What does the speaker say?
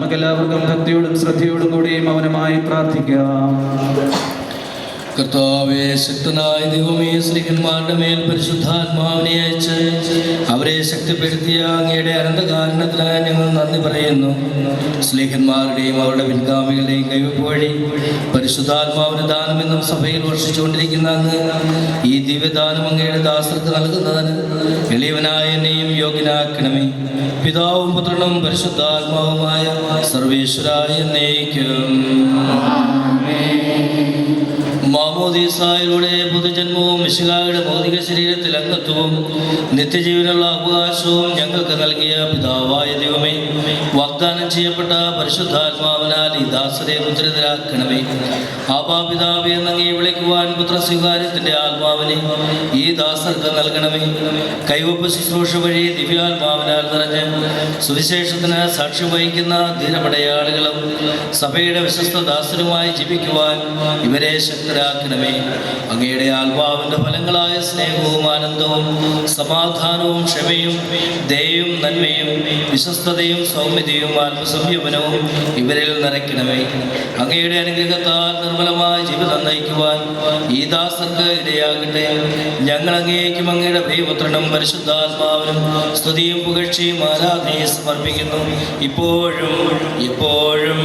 നമുക്കെല്ലാവർക്കും ഭക്തിയോടും ശ്രദ്ധയോടും കൂടിയും മൗനമായി പ്രാർത്ഥിക്കാം. കർത്താവേ, ശക്തനായ ദൈവമേ, സ്ത്രീകന്മാരുടെ മേൽ പരിശുദ്ധാത്മാവിനെ അയച്ച് അവരെ ശക്തിപ്പെടുത്തിയ അങ്ങയുടെ അനന്തകാരണത്തിനായി ഞങ്ങൾ നന്ദി പറയുന്നു. സ്ത്രീകന്മാരുടെയും അവരുടെ പിൻഗാമികളുടെയും കൈവപ്പ് വഴി പരിശുദ്ധാത്മാവിന്റെ ദാനമെന്നും സഭയിൽ വർഷിച്ചുകൊണ്ടിരിക്കുന്ന അങ്ങ് ഈ ദിവ്യദാനം അങ്ങയുടെ ദാസർക്ക് നൽകുന്നതിന് എളിയവനായ എന്നെയും യോഗ്യനാക്കണമേ. പിതാവും പുത്രനും പരിശുദ്ധാത്മാവുമായ സർവേശ്വരായ എന്നേക്കും. മാമോദീസായിലൂടെ പൊതുജന്മവും മിശിഹായുടെ ഭൗതിക ശരീരത്തിൽ അംഗത്വവും നിത്യജീവനുള്ള അവകാശവും ഞങ്ങൾക്ക് നൽകിയ പിതാവായ ദൈവമേ, വാഗ്ദാനം ചെയ്യപ്പെട്ട പരിശുദ്ധാത്മാവിനാൽ ഈ ദാസരെ മുദ്രിതരാക്കണമേ. ആബാപിതാവേ എന്നങ്ങേ വിളിക്കുവാൻ പുത്രസ്വീകാര്യത്തിന്റെ ആത്മാവിനെ ഈ ദാസർക്ക് നൽകണമേ. കൈവപ്പ് ശുശ്രൂഷ വഴി ദിവ്യാത്മാവിനാൽ നിറഞ്ഞ് സുവിശേഷത്തിന് സാക്ഷ്യം വഹിക്കുന്ന ധീരപടയാളികളും സഭയുടെ വിശ്വസ്ത ദാസരുമായി ജീവിക്കുവാൻ ഇവരെ ശക്തരാക്കണമേ. അങ്ങയുടെ ആത്മാവിന്റെ ഫലങ്ങളായ സ്നേഹവും ആനന്ദവും സമാധാനവും ക്ഷമയും ദയയും നന്മയും വിശ്വസ്തതയും സൗമ്യതയും ആത്മസംയമനവും ഇവരിൽ നിറയ്ക്കണമേ. അങ്ങയുടെ അനുഗ്രഹത്താൽ നിർമ്മലമായ ജീവിതം നയിക്കുവാൻ ഈ ദാസർക്ക് ഇടയാകട്ടെ. ഞങ്ങൾ അങ്ങേക്കും അങ്ങയുടെ പ്രിയപുത്രനും പരിശുദ്ധാത്മാവിനും സ്തുതിയും പുകഴ്ചയും ആരാധനയും സമർപ്പിക്കുന്നു, ഇപ്പോഴും എപ്പോഴും